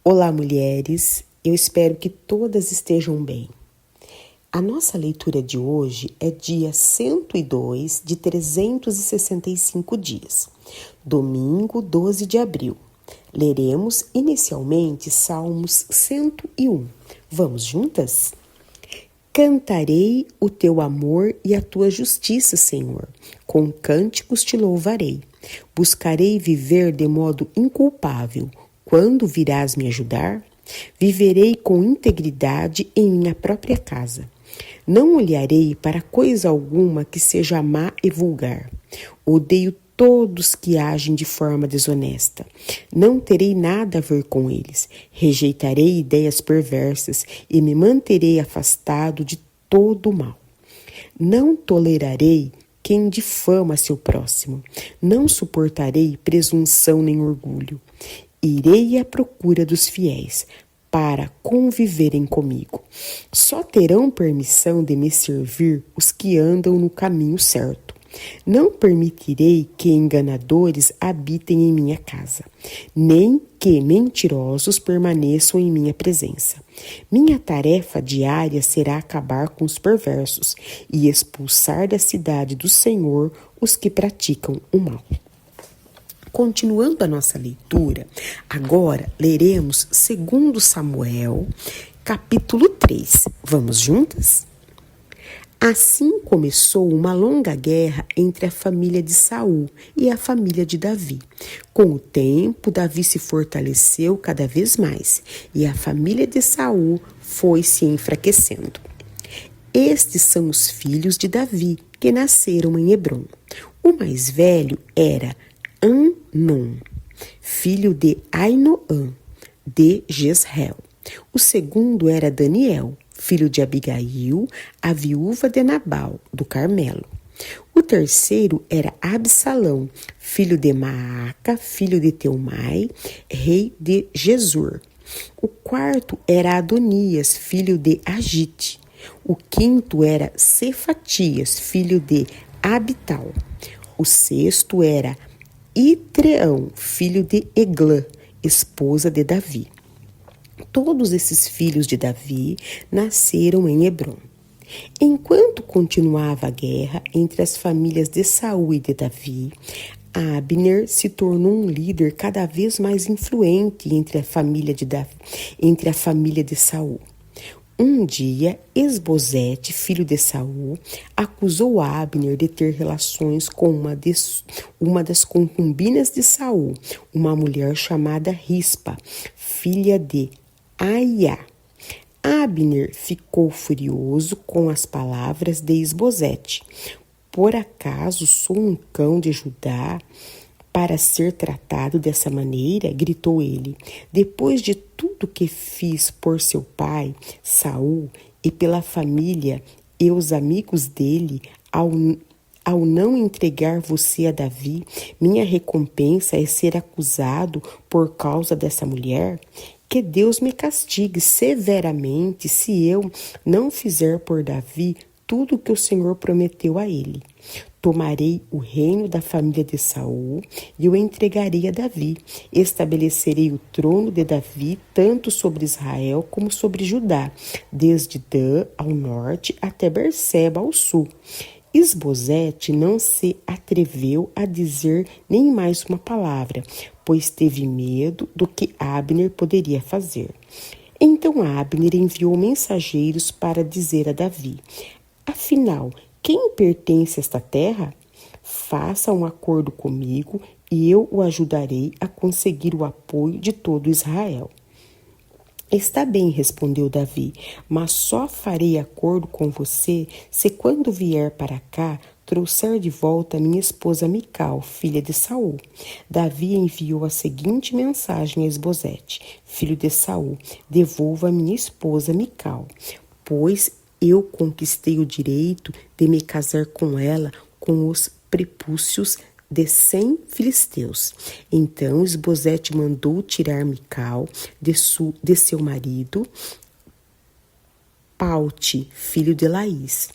Olá, mulheres. Eu espero que todas estejam bem. A nossa leitura de hoje é dia 102 de 365 dias, domingo 12 de abril. Leremos inicialmente Salmos 101. Vamos juntas? Cantarei o teu amor e a tua justiça, Senhor. Com cânticos te louvarei. Buscarei viver de modo inculpável. Quando virás me ajudar? Viverei com integridade em minha própria casa. Não olharei para coisa alguma que seja má e vulgar. Odeio todos que agem de forma desonesta. Não terei nada a ver com eles. Rejeitarei ideias perversas e me manterei afastado de todo o mal. Não tolerarei quem difama seu próximo. Não suportarei presunção nem orgulho. Irei à procura dos fiéis para conviverem comigo. Só terão permissão de me servir os que andam no caminho certo. Não permitirei que enganadores habitem em minha casa, nem que mentirosos permaneçam em minha presença. Minha tarefa diária será acabar com os perversos e expulsar da cidade do Senhor os que praticam o mal. Continuando a nossa leitura, agora leremos 2 Samuel, capítulo 3. Vamos juntas? Assim começou uma longa guerra entre a família de Saul e a família de Davi. Com o tempo, Davi se fortaleceu cada vez mais e a família de Saul foi se enfraquecendo. Estes são os filhos de Davi que nasceram em Hebrom. O mais velho era Amnon, filho de Ainoã, de Jezreel. O segundo era Daniel, filho de Abigail, a viúva de Nabal, do Carmelo. O terceiro era Absalão, filho de Maaca, filho de Teumai, rei de Gesur. O quarto era Adonias, filho de Agite. O quinto era Cefatias, filho de Abital. O sexto era Itreão, filho de Eglã, esposa de Davi. Todos esses filhos de Davi nasceram em Hebrom. Enquanto continuava a guerra entre as famílias de Saul e de Davi, Abner se tornou um líder cada vez mais influente entre a família de Saul. Um dia, Esbozete, filho de Saul, acusou Abner de ter relações com uma das concubinas de Saul, uma mulher chamada Rispa, filha de Aiá. Abner ficou furioso com as palavras de Esbozete. Por acaso sou um cão de Judá para ser tratado dessa maneira? Gritou ele. Depois de tudo que fiz por seu pai, Saul, e pela família e os amigos dele, ao não entregar você a Davi, minha recompensa é ser acusado por causa dessa mulher? Que Deus me castigue severamente se eu não fizer por Davi tudo o que o Senhor prometeu a ele. Tomarei o reino da família de Saul e o entregarei a Davi. Estabelecerei o trono de Davi tanto sobre Israel como sobre Judá, desde Dan ao norte até Berseba ao sul. Esbozete não se atreveu a dizer nem mais uma palavra, pois teve medo do que Abner poderia fazer. Então Abner enviou mensageiros para dizer a Davi: afinal, quem pertence a esta terra? Faça um acordo comigo e eu o ajudarei a conseguir o apoio de todo Israel. Está bem, respondeu Davi, mas só farei acordo com você se quando vier para cá trouxer de volta minha esposa Mical, filha de Saul. Davi enviou a seguinte mensagem a Esbozete, filho de Saul: devolva minha esposa Mical, pois eu conquistei o direito de me casar com ela com os prepúcios de 100 filisteus. Então Esbozete mandou tirar Mical de seu marido, Paute, filho de Laís.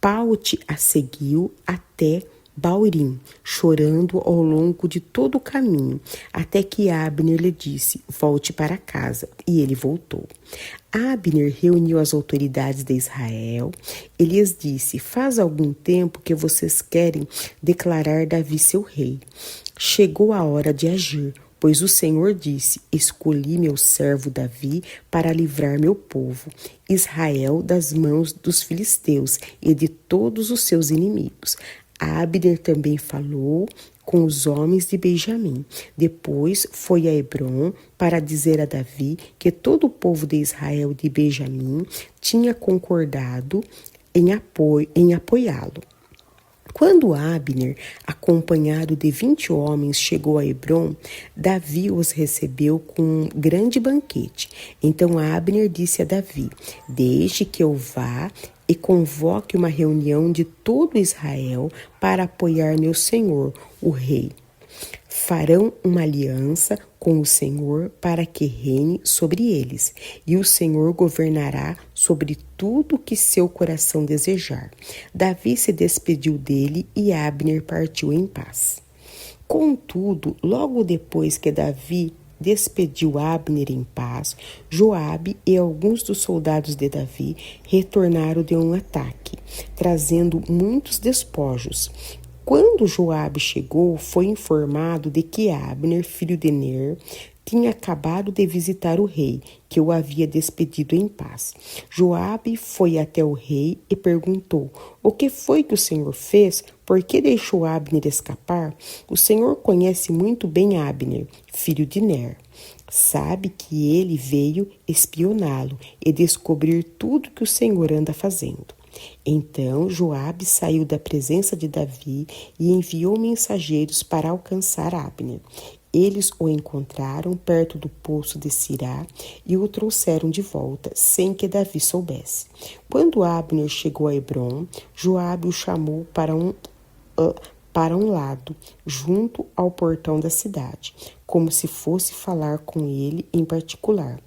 Paute a seguiu até Baurim, chorando ao longo de todo o caminho, até que Abner lhe disse: volte para casa. E ele voltou. Abner reuniu as autoridades de Israel e lhes disse: faz algum tempo que vocês querem declarar Davi seu rei. Chegou a hora de agir, pois o Senhor disse: escolhi meu servo Davi para livrar meu povo, Israel, das mãos dos filisteus e de todos os seus inimigos. Abner também falou com os homens de Benjamim. Depois foi a Hebrom para dizer a Davi que todo o povo de Israel e de Benjamim tinha concordado em apoiá-lo. Quando Abner, acompanhado de 20 homens, chegou a Hebrom, Davi os recebeu com um grande banquete. Então Abner disse a Davi: deixe que eu vá e convoque uma reunião de todo Israel para apoiar meu senhor, o rei. Farão uma aliança com o Senhor para que reine sobre eles, e o Senhor governará sobre tudo que seu coração desejar. Davi se despediu dele e Abner partiu em paz. Contudo, logo depois que Davi despediu Abner em paz, Joabe e alguns dos soldados de Davi retornaram de um ataque, trazendo muitos despojos. Quando Joabe chegou, foi informado de que Abner, filho de Ner, tinha acabado de visitar o rei, que o havia despedido em paz. Joabe foi até o rei e perguntou: o que foi que o Senhor fez? Por que deixou Abner escapar? O Senhor conhece muito bem Abner, filho de Ner. Sabe que ele veio espioná-lo e descobrir tudo que o Senhor anda fazendo. Então Joabe saiu da presença de Davi e enviou mensageiros para alcançar Abner. Eles o encontraram perto do poço de Sirá e o trouxeram de volta, sem que Davi soubesse. Quando Abner chegou a Hebrom, Joabe o chamou para um lado, junto ao portão da cidade, como se fosse falar com ele em particular.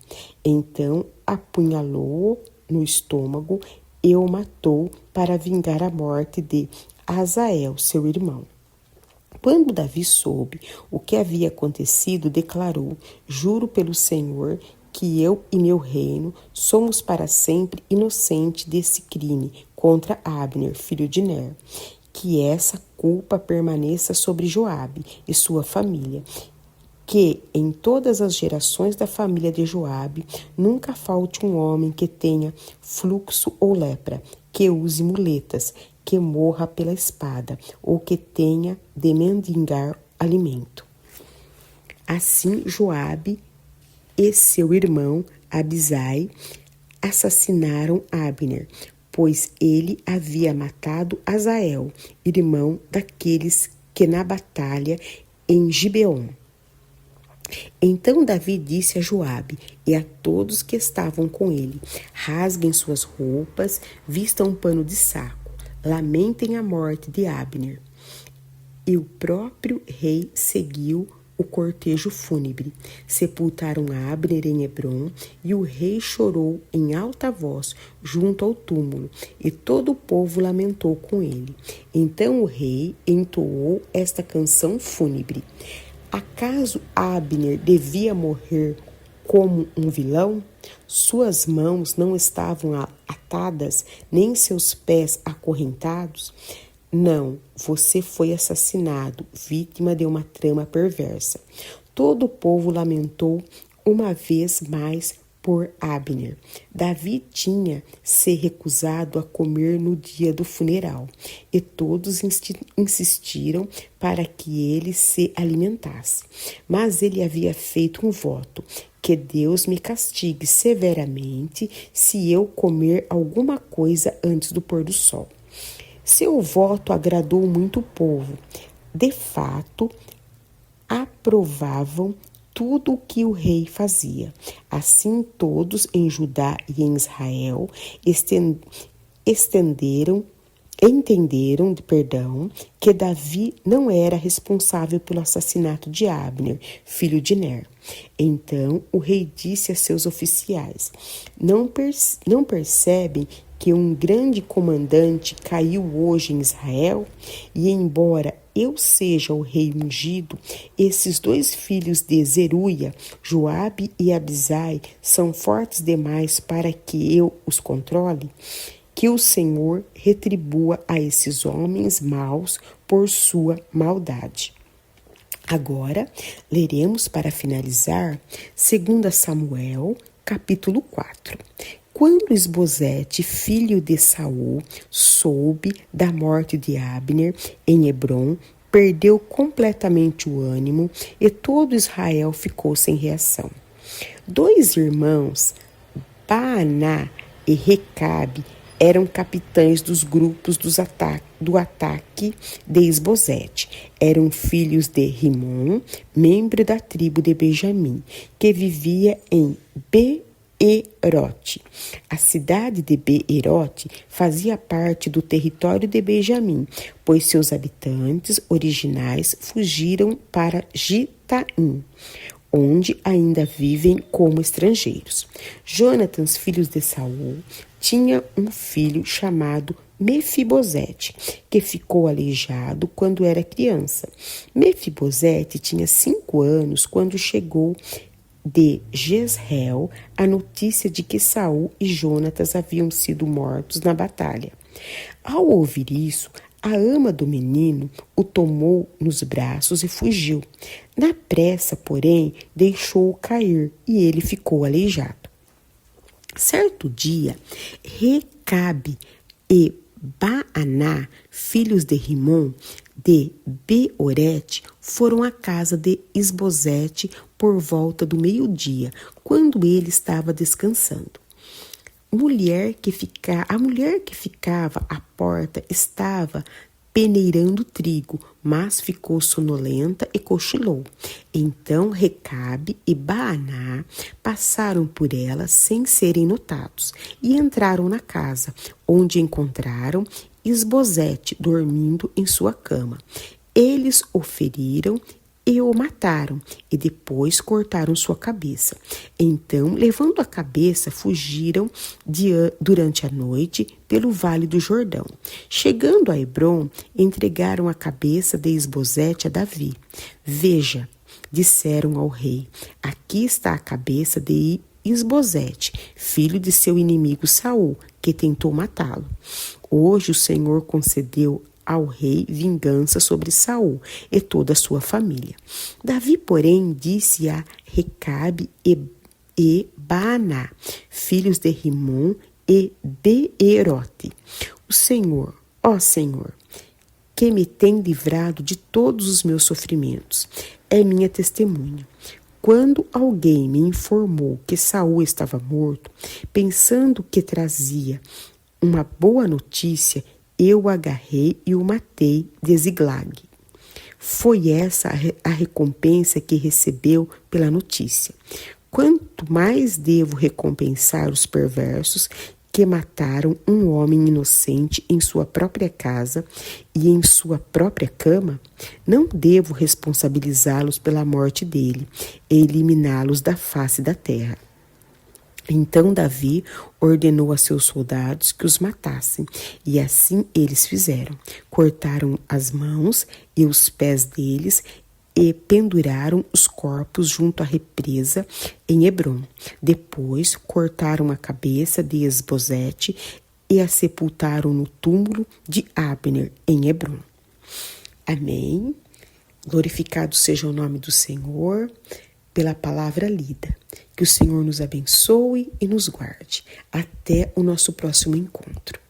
Então apunhalou-o no estômago e o matou para vingar a morte de Azael, seu irmão. Quando Davi soube o que havia acontecido, declarou: juro pelo Senhor que eu e meu reino somos para sempre inocentes desse crime contra Abner, filho de Ner. Que essa culpa permaneça sobre Joabe e sua família, que em todas as gerações da família de Joabe nunca falte um homem que tenha fluxo ou lepra, que use muletas, que morra pela espada, ou que tenha de mendigar alimento. Assim Joabe e seu irmão Abisai assassinaram Abner, pois ele havia matado Azael, irmão daqueles que na batalha em Gibeon. Então Davi disse a Joabe e a todos que estavam com ele: rasguem suas roupas, vistam um pano de saco, lamentem a morte de Abner. E o próprio rei seguiu o cortejo fúnebre. Sepultaram Abner em Hebrom e o rei chorou em alta voz junto ao túmulo, e todo o povo lamentou com ele. Então o rei entoou esta canção fúnebre: acaso Abner devia morrer como um vilão? Suas mãos não estavam atadas, nem seus pés acorrentados? Não, você foi assassinado, vítima de uma trama perversa. Todo o povo lamentou uma vez mais por Abner. Davi tinha se recusado a comer no dia do funeral, e todos insistiram para que ele se alimentasse. Mas ele havia feito um voto: que Deus me castigue severamente se eu comer alguma coisa antes do pôr do sol. Seu voto agradou muito o povo. De fato, aprovavam tudo o que o rei fazia. Assim, todos em Judá e em Israel entenderam que Davi não era responsável pelo assassinato de Abner, filho de Ner. Então o rei disse a seus oficiais: não percebem que um grande comandante caiu hoje em Israel? E embora eu seja o rei ungido, esses 2 filhos de Zeruia, Joabe e Abisai, são fortes demais para que eu os controle? Que o Senhor retribua a esses homens maus por sua maldade. Agora, leremos para finalizar 2 Samuel, capítulo 4. Quando Isbosete, filho de Saul, soube da morte de Abner em Hebrom, perdeu completamente o ânimo e todo Israel ficou sem reação. 2 irmãos, Baaná e Recabe, eram capitães dos grupos do ataque de Isbosete. Eram filhos de Rimon, membro da tribo de Benjamim, que vivia em Beerote. A cidade de Beerote fazia parte do território de Benjamim, pois seus habitantes originais fugiram para Gitaim, onde ainda vivem como estrangeiros. Jonatas, filho de Saul, tinha um filho chamado Mefibosete, que ficou aleijado quando era criança. Mefibosete tinha 5 anos quando chegou de Jezreel a notícia de que Saul e Jonatas haviam sido mortos na batalha. Ao ouvir isso, a ama do menino o tomou nos braços e fugiu. Na pressa, porém, deixou-o cair e ele ficou aleijado. Certo dia, Recabe e Baaná, filhos de Rimon, de Beorete, foram à casa de Isbosete por volta do meio-dia, quando ele estava descansando. A mulher que ficava à porta estava peneirando trigo, mas ficou sonolenta e cochilou. Então Recabe e Baaná passaram por ela sem serem notados e entraram na casa, onde encontraram Isbosete dormindo em sua cama. Eles o feriram e o mataram, e depois cortaram sua cabeça. Então, levando a cabeça, fugiram durante a noite pelo vale do Jordão. Chegando a Hebrom, entregaram a cabeça de Isbosete a Davi. Veja, disseram ao rei, aqui está a cabeça de Isbosete, filho de seu inimigo Saul, que tentou matá-lo. Hoje o Senhor concedeu ao rei vingança sobre Saul e toda a sua família. Davi, porém, disse a Recabe e Baaná, filhos de Rimon e Beerote: O Senhor, ó Senhor, que me tem livrado de todos os meus sofrimentos, é minha testemunha. Quando alguém me informou que Saul estava morto, pensando que trazia uma boa notícia, eu o agarrei e o matei de Ziglag. Foi essa a recompensa que recebeu pela notícia. Quanto mais devo recompensar os perversos que mataram um homem inocente em sua própria casa e em sua própria cama? Não devo responsabilizá-los pela morte dele e eliminá-los da face da terra. Então Davi ordenou a seus soldados que os matassem, e assim eles fizeram. Cortaram as mãos e os pés deles e penduraram os corpos junto à represa em Hebrom. Depois cortaram a cabeça de Isbosete e a sepultaram no túmulo de Abner em Hebrom. Amém. Glorificado seja o nome do Senhor pela palavra lida. Que o Senhor nos abençoe e nos guarde. Até o nosso próximo encontro.